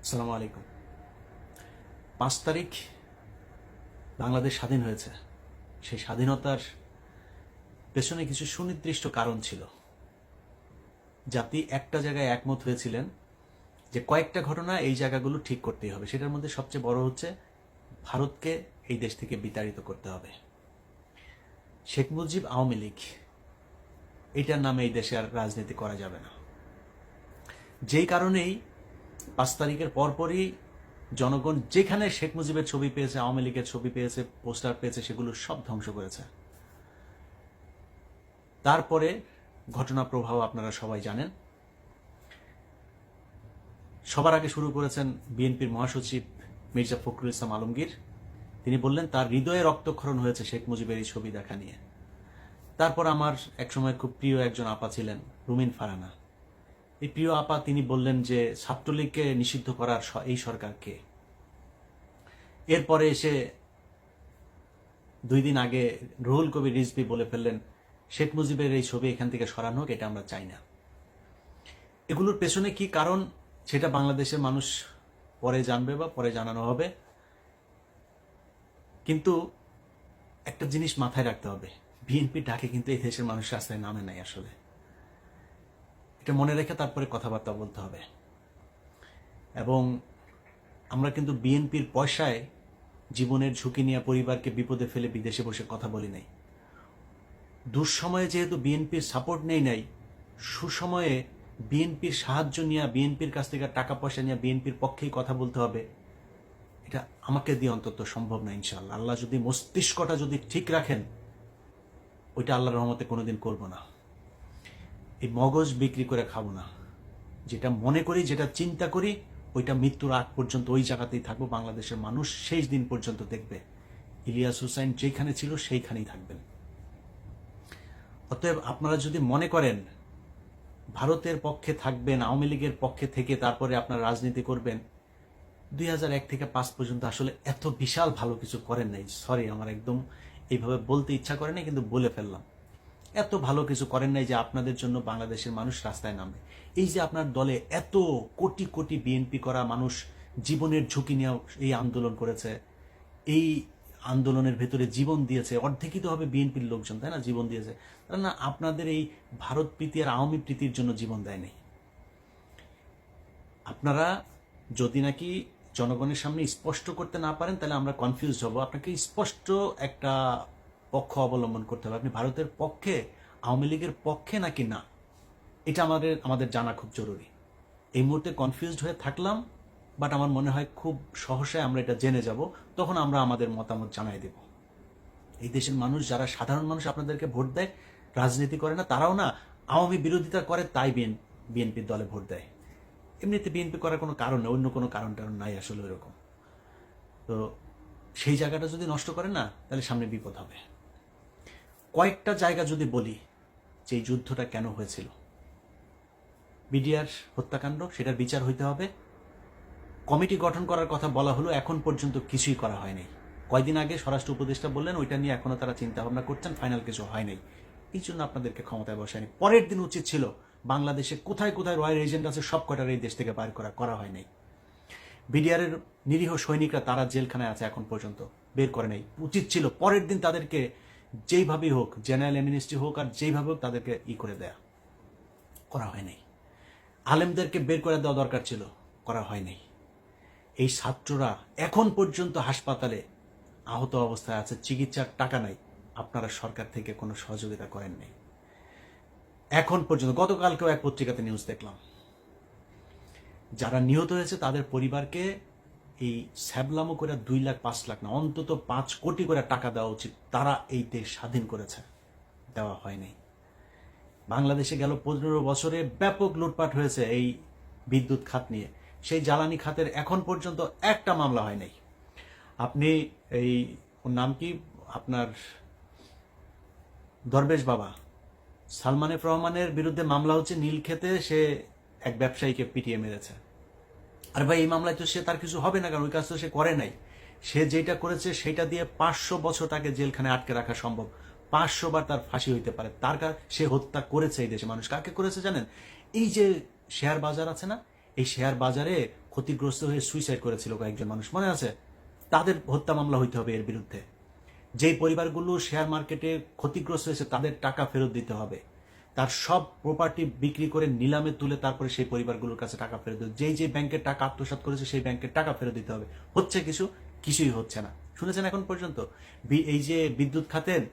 আসসালামু আলাইকুম। 5 তারিখ বাংলাদেশ স্বাধীন হয়েছে। সেই স্বাধীনতার পেছনে কিছু সুনির্দিষ্ট কারণ ছিল। জাতি একটা জায়গায় একমত হয়েছিলেন যে কয়েকটা ঘটনা এই জায়গাগুলো ঠিক করতেই হবে। সেটার মধ্যে সবচেয়ে বড় হচ্ছে ভারতকে এই দেশ থেকে বিতাড়িত করতে হবে। শেখ মুজিব আওয়ামী লীগ এটার নামে এই দেশে আর রাজনীতি করা যাবে না। যেই কারণেই 5 তারিখের পরপরই জনগণ যেখানে শেখ মুজিবের ছবি পেয়েছে, আওয়ামী লীগের ছবি পেয়েছে, পোস্টার পেয়েছে, সেগুলো সব ধ্বংস করেছে। তারপরে ঘটনা প্রবাহ আপনারা সবাই জানেন। সবার আগে শুরু করেছেন বিএনপির মহাসচিব মির্জা ফখরুল ইসলাম আলমগীর। তিনি বললেন তার হৃদয়ে রক্তক্ষরণ হয়েছে শেখ মুজিবের এই ছবি দেখা নিয়ে। তারপর আমার একসময় খুব প্রিয় একজন আপা ছিলেন রুমিন ফারানা। এই প্রিয় আপা তিনি বললেন যে ছাত্রলীগকে নিষিদ্ধ করার এই সরকারকে। এরপরে এসে 2 দিন আগে রুহুল কবির রিজভী বলে ফেললেন শেখ মুজিবের এই ছবি এখান থেকে সরানো হোক, এটা আমরা চাই না। এগুলোর পেছনে কি কারণ সেটা বাংলাদেশের মানুষ পরে জানবে বা পরে জানানো হবে। কিন্তু একটা জিনিস মাথায় রাখতে হবে, বিএনপি ডাকে কিন্তু এই দেশের মানুষ রাস্তায় নামে নাই। আসলে এটা মনে রেখে তারপরে কথাবার্তা বলতে হবে। এবং আমরা কিন্তু বিএনপির পয়সায় জীবনের ঝুঁকি নিয়ে পরিবারকে বিপদে ফেলে বিদেশে বসে কথা বলি নাই। দুঃসময়ে যেহেতু বিএনপির সাপোর্ট নেই নাই, সুসময়ে বিএনপির সাহায্য নিয়ে, বিএনপির কাছ থেকে টাকা পয়সা নিয়ে বিএনপির পক্ষেই কথা বলতে হবে। এটা আমাকে দিয়ে অন্তত সম্ভব না। ইনশাআল্লাহ আল্লাহ যদি মস্তিষ্কটা যদি ঠিক রাখেন, ওইটা আল্লাহর রহমতে কোনোদিন করব না। এই মগজ বিক্রি করে খাবো না। যেটা মনে করি, যেটা চিন্তা করি, ওইটা মৃত্যুর আগ পর্যন্ত ওই জায়গাতেই থাকবো। বাংলাদেশের মানুষ শেষ দিন পর্যন্ত দেখবে ইলিয়াস হুসাইন যেখানে ছিল সেইখানেই থাকবেন। অতএব আপনারা যদি মনে করেন ভারতের পক্ষে থাকবেন, আওয়ামী লীগের পক্ষে থেকে তারপরে আপনারা রাজনীতি করবেন, 2001 থেকে 5 পর্যন্ত আসলে এত বিশাল ভালো কিছু করেন নাই। সরি, আমার একদম এইভাবে বলতে ইচ্ছা করে নাই, কিন্তু বলে ফেললাম। এত ভালো কিছু করেন নাই যে আপনাদের জন্য বাংলাদেশের মানুষ রাস্তায় নামবে। এই যে আপনার দলে এত কোটি কোটি বিএনপি করা মানুষ জীবনের ঝুঁকি নিয়ে এই আন্দোলন করেছে, এই আন্দোলনের ভেতরে জীবন দিয়েছে, অর্ধেকই তো হবে বিএনপির লোকজন, তাই না? জীবন দিয়েছে তারা না আপনাদের এই ভারত প্রীতি আর আওয়ামী প্রীতির জন্য জীবন দেয় নাই। আপনারা যদি নাকি জনগণের সামনে স্পষ্ট করতে না পারেন, তাহলে আমরা কনফিউজ হব। আপনাকে স্পষ্ট একটা পক্ষ অবলম্বন করতে হবে। আপনি ভারতের পক্ষে, আওয়ামী লীগের পক্ষে নাকি না, এটা আমাদের জানা খুব জরুরি। এই মুহূর্তে কনফিউজড হয়ে থাকলাম, বাট আমার মনে হয় খুব সহসায় আমরা এটা জেনে যাব, তখন আমরা আমাদের মতামত জানাই দেব। এই দেশের মানুষ, যারা সাধারণ মানুষ আপনাদেরকে ভোট দেয়, রাজনীতি করে না, তারাও না আওয়ামী বিরোধিতা করে, তাই বিএনপির দলে ভোট দেয়। এমনিতে বিএনপি করার কোনো কারণ নেই, অন্য কোনো কারণ টারণ নাই আসলে ওইরকম। তো সেই জায়গাটা যদি নষ্ট করে না, তাহলে সামনে বিপদ হবে। কয়েকটা জায়গা যদি বলি যে এই যুদ্ধটা কেন হয়েছিল, বিডিআর হত্যাকাণ্ড, সেটার বিচার হইতে হবে। কমিটি গঠন করার কথা বলা হলো, এখন পর্যন্ত কিছুই করা হয়নি। কয়দিন আগে স্বরাষ্ট্র উপদেষ্টা বললেন ওইটা নিয়ে এখনো তারা চিন্তা ভাবনা করছেন, ফাইনাল কিছু হয় নাই। এই জন্য আপনাদেরকে ক্ষমতায় বসায়নি। পরের দিন উচিত ছিল বাংলাদেশে কোথায় কোথায় রয়্যাল এজেন্ট আছে সব কটার এই দেশ থেকে বাইর করা হয় নাই। বিডিআরের নিরীহ সৈনিকরা তারা জেলখানায় আছে, এখন পর্যন্ত বের করে নাই। উচিত ছিল পরের দিন তাদেরকে যেইভাবেই হোক, জেনারেল অ্যামনেস্টি হোক আর যেইভাবে হোক, তাদেরকে করে দেয়া। করা হয় নাই। আলেমদেরকে বের করে দেওয়া দরকার ছিল, করা হয় নাই। এই ছাত্ররা এখন পর্যন্ত হাসপাতালে আহত অবস্থায় আছে, চিকিৎসার টাকা নাই। আপনারা সরকার থেকে কোনো সহযোগিতা করেন নাই এখন পর্যন্ত। গতকালকেও এক পত্রিকাতে নিউজ দেখলাম, যারা নিহত হয়েছে তাদের পরিবারকে এই স্যাবলামো করে 2 লাখ 5 লাখ না, অন্তত 5 কোটি করে টাকা দেওয়া উচিত। তারা এই দেশ স্বাধীন করেছে, দেওয়া হয়নি। বাংলাদেশে গেল 15 বছরে ব্যাপক লুটপাট হয়েছে এই বিদ্যুৎ খাত নিয়ে। সেই জ্বালানি খাতের এখন পর্যন্ত একটা মামলা হয় নাই। আপনি এই ওর নাম কি, আপনার দরবেশ বাবা সালমান এফ রহমানের বিরুদ্ধে মামলা হচ্ছে নীলক্ষেতে, সে এক ব্যবসায়ীকে পিটিয়ে মেরেছে। আর ভাই, এই মামলায় তো সে তার কিছু হবে না, কারণ ওই কাজ তো সে করে নাই। সে যেটা করেছে সেটা দিয়ে 500 বছর তাকে জেলখানে আটকে রাখা সম্ভব। 500 বার তার ফাঁসি হইতে পারে। সে হত্যা করেছে এই দেশে মানুষ। কাকে করেছে জানেন? এই যে শেয়ার বাজার আছে না, এই শেয়ার বাজারে ক্ষতিগ্রস্ত হয়ে সুইসাইড করেছিল কয়েকজন মানুষ, মনে আছে? তাদের হত্যা মামলা হইতে হবে এর বিরুদ্ধে। যেই পরিবারগুলো শেয়ার মার্কেটে ক্ষতিগ্রস্ত হয়েছে তাদের টাকা ফেরত দিতে হবে। তার সব প্রপার্টি বিক্রি করে নিলামে তুলে তারপরে সেই পরিবারগুলোর কাছে টাকা ফেরত দিতে, যেই ব্যাংকের টাকা আত্মসাৎ করেছে সেই ব্যাংকের টাকা ফেরত দিতে হবে। হচ্ছে কিছুই হচ্ছে না। শুনেছেন এখন পর্যন্ত? এই যে বিদ্যুৎ খাতের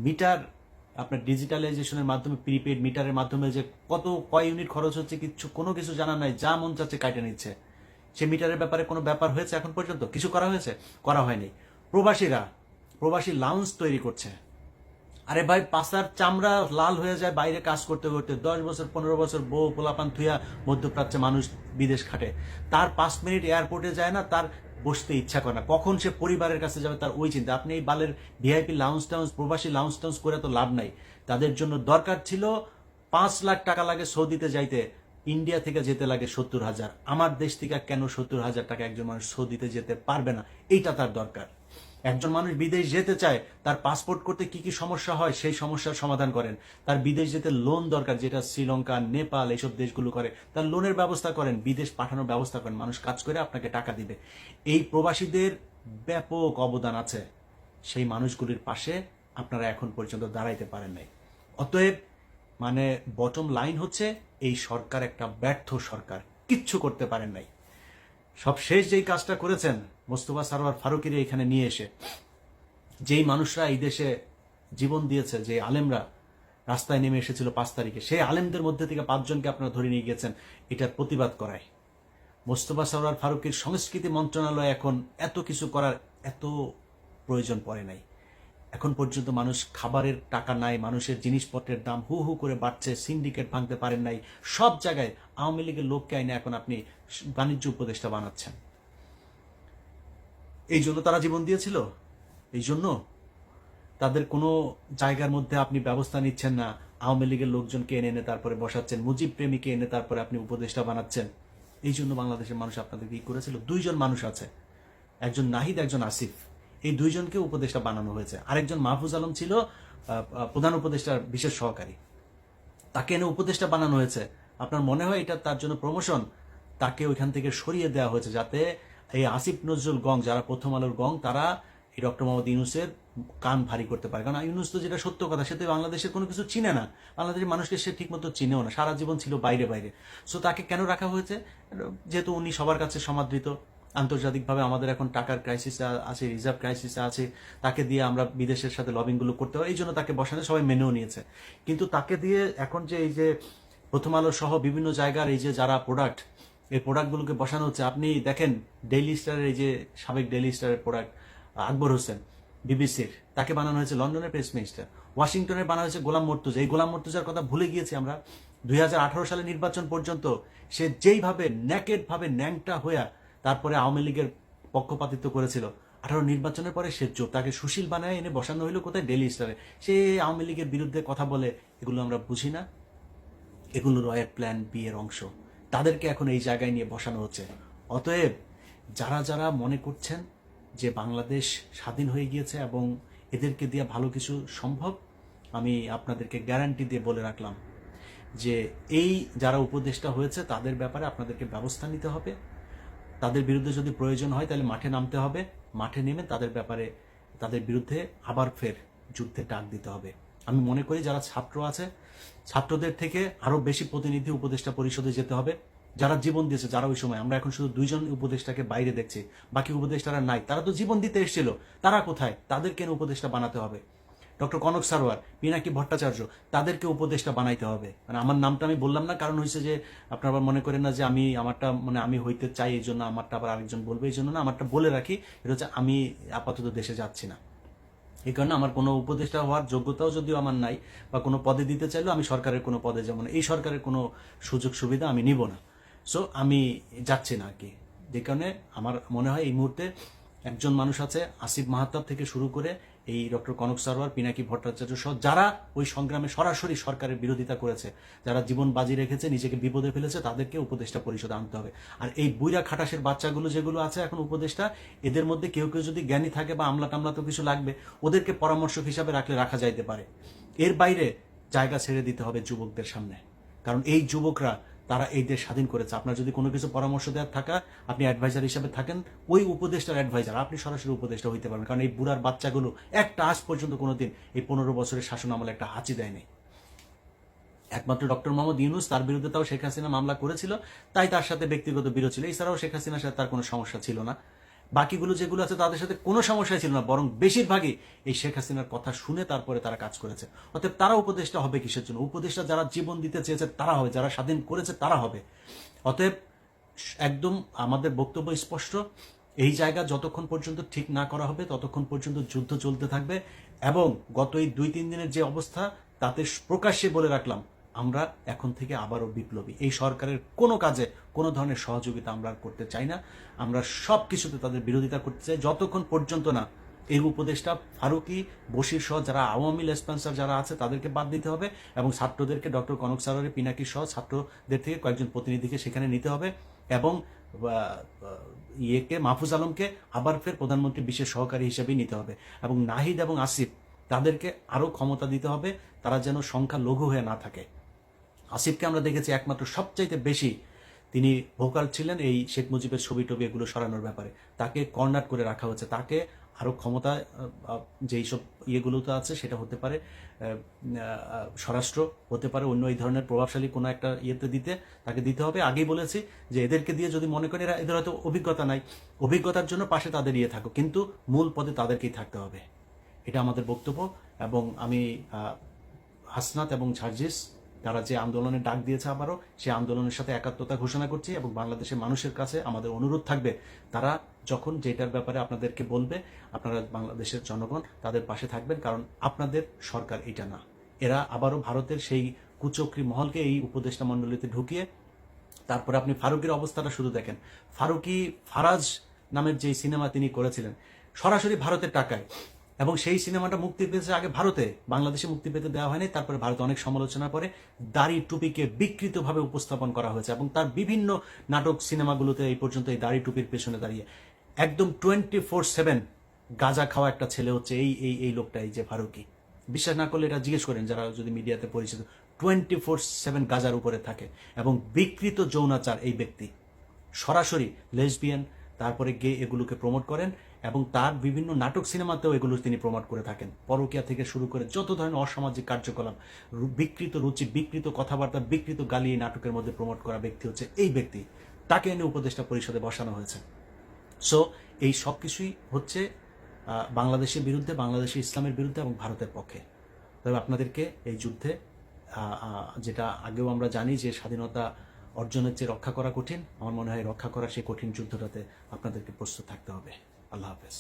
মিটার আপনার ডিজিটালাইজেশনের মাধ্যমে, প্রিপেড মিটারের মাধ্যমে যে কয় ইউনিট খরচ হচ্ছে কোনো কিছু জানা নাই, যা মন চাচ্ছে কাটে নিচ্ছে। সে মিটারের ব্যাপারে কোনো ব্যাপার হয়েছে এখন পর্যন্ত? কিছু করা হয়েছে? করা হয়নি। প্রবাসী লাউঞ্জ তৈরি করছে। আরে ভাই, পাছার চামড়া লাল হয়ে যায় বাইরে কাজ করতে করতে। 10 বছর 15 বছর বউ পোলাপান থুইয়া মধ্যপ্রাচ্যে মানুষ বিদেশ খাটে, তার 5 মিনিট এয়ারপোর্টে যায় না, তার বসতে ইচ্ছা করে না, কখন সে পরিবারের কাছে যাবে তার ওই চিন্তা। আপনি এই বালের ভিআইপি লাউঞ্জ টাউন্স, প্রবাসী লাউঞ্জ টাউন্স করে তো লাভ নাই। তাদের জন্য দরকার ছিল 5 লাখ টাকা লাগে সৌদিতে যাইতে, ইন্ডিয়া থেকে যেতে লাগে 70,000। আমার দেশ থেকে কেন 70,000 টাকা একজন মানুষ সৌদিতে যেতে পারবে না? এইটা তার দরকার। একজন মানুষ বিদেশ যেতে চায়, তার পাসপোর্ট করতে কি কি সমস্যা হয় সেই সমস্যার সমাধান করেন। তার বিদেশ যেতে লোন দরকার, যেটা শ্রীলঙ্কা, নেপাল এইসব দেশগুলো করে, তার লোনের ব্যবস্থা করেন, বিদেশ পাঠানোর ব্যবস্থা করেন, মানুষ কাজ করে আপনাকে টাকা দিবে। এই প্রবাসীদের ব্যাপক অবদান আছে, সেই মানুষগুলির পাশে আপনারা এখন পর্যন্ত দাঁড়াইতে পারেন নাই। অতএব মানে বটম লাইন হচ্ছে, এই সরকার একটা ব্যর্থ সরকার, কিচ্ছু করতে পারেন নাই। সব শেষ যেই কাজটা করেছেন মোস্তফা সরোয়ার ফারুকীরে এখানে নিয়ে এসে, যেই মানুষরা এই দেশে জীবন দিয়েছে, যে আলেমরা রাস্তায় নেমে এসেছিল 5 তারিখে, সেই আলেমদের মধ্যে থেকে 5 জনকে আপনারা ধরে নিয়ে গেছেন এটার প্রতিবাদ করায়। মোস্তফা সরোয়ার ফারুকীর সংস্কৃতি মন্ত্রণালয় এখন এত কিছু করার এত প্রয়োজন পড়ে নাই। এখন পর্যন্ত মানুষ খাবারের টাকা নাই, মানুষের জিনিসপত্রের দাম হু হু করে বাড়ছে, সিন্ডিকেট ভাঙতে পারেন নাই, সব জায়গায় আওয়ামী লীগের লোককে আইনে এখন আপনি বাণিজ্য উপদেষ্টা বানাচ্ছেন। এই জন্য তারা জীবন দিয়েছিল? এই জন্য তাদের কোনো জায়গার মধ্যে আপনি ব্যবস্থা নিচ্ছেন না, আওয়ামী লীগের লোকজনকে এনে এনে তারপরে বসাচ্ছেন, মুজিব প্রেমীকে এনে তারপরে আপনি উপদেষ্টা বানাচ্ছেন। এই জন্য বাংলাদেশের মানুষ আপনাদের কি করেছিল? 2 জন মানুষ আছে, একজন নাহিদ, একজন আসিফ, এই 2 জনকে উপদেষ্টা বানানো হয়েছে। আরেকজন মাহফুজ আলম ছিল প্রধান উপদেষ্টার বিশেষ সহকারী, তাকে এনে উপদেষ্টা বানানো হয়েছে। আপনার মনে হয় এটা তার জন্য প্রমোশন? তাকে ওইখান থেকে সরিয়ে দেওয়া হয়েছে যাতে এই আসিফ নজরুল গং, যারা প্রথম আলোর গং, তারা এই ডক্টর মোহাম্মদ ইউনূসের কান ভারী করতে পারে। কারণ ইউনূস তো, যেটা সত্য কথা, সে তো বাংলাদেশের কোনো কিছু চিনে না, বাংলাদেশের মানুষকে সে ঠিক মতো চিনেও না, সারা জীবন ছিল বাইরে বাইরে। সো তাকে কেন রাখা হয়েছে? যেহেতু উনি সবার কাছে সমাদৃত, আন্তর্জাতিকভাবে আমাদের এখন টাকার ক্রাইসিস আছে, রিজার্ভ ক্রাইসিস আছে, তাকে দিয়ে আমরা বিদেশের সাথে লবিংগুলো করতে হয়, এই জন্য তাকে বসানো, সবাই মেনেও নিয়েছে। কিন্তু তাকে দিয়ে এখন যে এই যে প্রথম আলো সহ বিভিন্ন জায়গার এই যে যারা প্রোডাক্ট, এই প্রোডাক্টগুলোকে বসানো হচ্ছে। আপনি দেখেন ডেইলি স্টারের এই যে সাবেক ডেইলি স্টারের প্রোডাক্ট আকবর হোসেন বিবিসির, তাকে বানানো হয়েছে লন্ডনের প্রেস মিনিস্টার। ওয়াশিংটনের বানানো হয়েছে গোলাম মর্তুজা। এই গোলাম মর্তুজার কথা ভুলে গিয়েছি আমরা। 2018 সালে নির্বাচন পর্যন্ত সে যেইভাবে ন্যাকেড ভাবে ন্যাংটা হইয়া তারপরে আওয়ামী লীগের পক্ষপাতিত্ব করেছিল, 18 নির্বাচনের পরে সে চোখ, তাকে সুশীল বানায় এনে বসানো হইলো কোথায়? ডেইলি স্টারে। সে আওয়ামী লীগের বিরুদ্ধে কথা বলে, এগুলো আমরা বুঝি না? এগুলো রয়ের প্ল্যান বি এর অংশ। তাদেরকে এখন এই জায়গায় নিয়ে বসানো হচ্ছে। অতএব যারা যারা মনে করছেন যে বাংলাদেশ স্বাধীন হয়ে গিয়েছে এবং এদেরকে দিয়ে ভালো কিছু সম্ভব, আমি আপনাদেরকে গ্যারান্টি দিয়ে বলে রাখলাম যে এই যারা উপদেষ্টা হয়েছে তাদের ব্যাপারে আপনাদেরকে ব্যবস্থা নিতে হবে। তাদের বিরুদ্ধে যদি প্রয়োজন হয় তাহলে মাঠে নামতে হবে, মাঠে নেমে তাদের ব্যাপারে, তাদের বিরুদ্ধে আবার ফের যুদ্ধে ডাক দিতে হবে। আমি মনে করি যারা ছাত্র আছে, ছাত্রদের থেকে আরো বেশি প্রতিনিধি উপদেষ্টা পরিষদে যেতে হবে, যারা জীবন দিয়েছে, যারা ওই সময়, আমরা এখন শুধু 2 জন উপদেষ্টাকে বাইরে দেখছি, বাকি উপদেষ্টারা নাই। তারা তো জীবন দিতে এসেছিল, তারা কোথায়? তাদেরকে উপদেষ্টা বানাতে হবে। ডক্টর কনক সারোয়ার, পিনাকি ভট্টাচার্য, তাদেরকে উপদেষ্টা বানাইতে হবে। মানে আমার নামটা আমি বললাম না, কারণ হয়েছে যে আপনারা আবার মনে করেন না যে আমি আমারটা, মানে আমি হইতে চাই এই জন্য আমারটা আবার আরেকজন বলবে, এই জন্য না, আমারটা বলে রাখি। এটা হচ্ছে আমি আপাতত দেশে যাচ্ছি না, এই কারণে আমার কোনো উপদেষ্টা হওয়ার যোগ্যতাও যদিও আমার নাই, বা কোনো পদে দিতে চাইলেও আমি সরকারের কোনো পদে, যেমন এই সরকারের কোনো সুযোগ সুবিধা আমি নিব না। সো আমি যাচ্ছি না আর কি। যে কারণে আমার মনে হয় এই মুহূর্তে একজন মানুষ আছে, আসিফ মাহাতাব থেকে শুরু করে এই ডক্টর কনক সারোয়ার, পিনাকি ভট্টাচার্য সহ যারা ওই সংগ্রামে সরাসরি সরকারের বিরোধিতা করেছে, যারা জীবন বাজি রেখেছে, নিজেকে বিপদে ফেলেছে, তাদেরকে উপদেষ্টা পরিষদে আনতে হবে। আর এই বুইরা খাটাসের বাচ্চাগুলো যেগুলো আছে এখন উপদেষ্টা, এদের মধ্যে কেউ কেউ যদি জ্ঞানী থাকে বা আমলা টামলা তো কিছু লাগবে, ওদেরকে পরামর্শক হিসাবে রাখলে রাখা যাইতে পারে। এর বাইরে জায়গা ছেড়ে দিতে হবে যুবকদের সামনে, কারণ এই যুবকরা তারা এই দেশ স্বাধীন করেছে। আপনার যদি কোনো কিছু পরামর্শ দেওয়ার থাকা, আপনি অ্যাডভাইজার হিসেবে থাকেন, ওই উপদেষ্টার অ্যাডভাইজার, আপনি সরাসরি উপদেষ্টা হইতে পারবেন। কারণ এই বুড়ার বাচ্চাগুলো একটা আজ পর্যন্ত কোনোদিন এই 15 বছরের শাসন আমলে একটা হাঁচি দেয়নি। একমাত্র ডক্টর মোহাম্মদ ইউনূস, তার বিরুদ্ধে তাও শেখ হাসিনা মামলা করেছিল, তাই তার সাথে ব্যক্তিগত বিরোধ ছিল। এছাড়াও শেখ হাসিনার সাথে তার কোনো সমস্যা ছিল না। বাকিগুলো যেগুলো আছে তাদের সাথে কোনো সমস্যাই ছিল না, বরং বেশিরভাগই এই শেখ হাসিনার কথা শুনে তারপরে তারা কাজ করেছে। অতএব তারা উপদেষ্টা হবে কিসের জন্য? উপদেষ্টা যারা জীবন দিতে চেয়েছে তারা হবে, যারা স্বাধীন করেছে তারা হবে। অতএব একদম আমাদের বক্তব্য স্পষ্ট, এই জায়গা যতক্ষণ পর্যন্ত ঠিক না করা হবে ততক্ষণ পর্যন্ত যুদ্ধ চলতে থাকবে। এবং গত এই 2-3 দিনের যে অবস্থা, তাতে প্রকাশ্যে বলে রাখলাম, আমরা এখন থেকে আবারও বিপ্লবী। এই সরকারের কোনো কাজে কোনো ধরনের সহযোগিতা আমরা আর করতে চাই না। আমরা সব কিছুতে তাদের বিরোধিতা করতে চাই, যতক্ষণ পর্যন্ত না এই উপদেষ্টা ফারুকী, বশির সহ যারা আওয়ামী লেসপেন্সার যারা আছে তাদেরকে বাদ দিতে হবে, এবং ছাত্রদেরকে ডক্টর কনক সারারে, পিনাকি সহ ছাত্রদের থেকে কয়েকজন প্রতিনিধিকে সেখানে নিতে হবে, এবং মাহফুজ আলমকে আবার ফের প্রধানমন্ত্রী বিশেষ সহকারী হিসেবেই নিতে হবে, এবং নাহিদ এবং আসিফ তাদেরকে আরও ক্ষমতা দিতে হবে, তারা যেন সংখ্যা লঘু হয়ে না থাকে। আসিফকে আমরা দেখেছি একমাত্র সবচাইতে বেশি তিনি ভোকাল ছিলেন এই শেখ মুজিবের ছবি টবি এগুলো সরানোর ব্যাপারে। তাকে কর্নার করে রাখা হচ্ছে। তাকে আরও ক্ষমতা, যেই সব ইয়েগুলোতে আছে, সেটা হতে পারে স্বরাষ্ট্র, হতে পারে অন্য এই ধরনের প্রভাবশালী কোনো একটা ইয়েতে তাকে দিতে হবে। আগেই বলেছি যে এদেরকে দিয়ে যদি মনে করেন এদের হয়তো অভিজ্ঞতা নাই, অভিজ্ঞতার জন্য পাশে তাদের ইয়ে থাকো, কিন্তু মূল পদে তাদেরকেই থাকতে হবে। এটা আমাদের বক্তব্য। এবং আমি হাসনাত এবং ঝার্জিস তারা যে আন্দোলনের ডাক দিয়েছে, আবারও সেই আন্দোলনের সাথে একাত্মতা ঘোষণা করছি, এবং বাংলাদেশের মানুষের কাছে আমাদের অনুরোধ থাকবে, তারা যখন যেটার ব্যাপারে আপনাদেরকে বলবে, আপনারা বাংলাদেশের জনগণ তাদের পাশে থাকবেন, কারণ আপনাদের সরকার এটা না। এরা আবারও ভারতের সেই কুচক্রী মহলকে এই উপদেষ্টা মণ্ডলীতে ঢুকিয়ে, তারপরে আপনি ফারুকের অবস্থাটা শুধু দেখেন। ফারাজ নামের যে সিনেমা তিনি করেছিলেন সরাসরি ভারতের টাকায়, এবং সেই সিনেমাটা মুক্তি পেয়েছে আগে ভারতে, বাংলাদেশে মুক্তি পেতে দেওয়া হয়নি। তারপরে ভারতে অনেক সমালোচনা করে দাড়ি টুপিকে বিকৃতভাবে উপস্থাপন করা হয়েছে, এবং তার বিভিন্ন নাটক সিনেমাগুলোতে এই পর্যন্ত এই দাড়ি টুপির পেছনে দাঁড়িয়ে একদম 24/7 গাঁজা খাওয়া একটা ছেলে হচ্ছে এই এই এই লোকটা, এই যে ফারুকী। বিশ্বাস না করলে এটা জিজ্ঞেস করেন যারা যদি মিডিয়াতে পরিচিত। 24/7 গাঁজার উপরে থাকে, এবং বিকৃত যৌনাচার এই ব্যক্তি সরাসরি লেসবিয়ান, তারপরে গে, এগুলোকে প্রমোট করেন, এবং তার বিভিন্ন নাটক সিনেমাতেও এগুলো তিনি প্রমোট করে থাকেন। পরকীয়া থেকে শুরু করে যত ধরনের অসামাজিক কার্যকলাপ, বিকৃত রুচি, বিকৃত কথাবার্তা, বিকৃত গালি এই নাটকের মধ্যে প্রমোট করা ব্যক্তি হচ্ছে এই ব্যক্তি। তাকে এনে উপদেষ্টা পরিষদে বসানো হয়েছে। সো এই সব কিছুই হচ্ছে বাংলাদেশের বিরুদ্ধে, বাংলাদেশের ইসলামের বিরুদ্ধে এবং ভারতের পক্ষে। তবে আপনাদেরকে এই যুদ্ধে, যেটা আগেও আমরা জানি যে স্বাধীনতা অর্জনের চেয়ে রক্ষা করা কঠিন, আমার মনে হয় রক্ষা করা সেই কঠিন যুদ্ধটাতে আপনাদেরকে প্রস্তুত থাকতে হবে। আল্লাহ হাফেজ।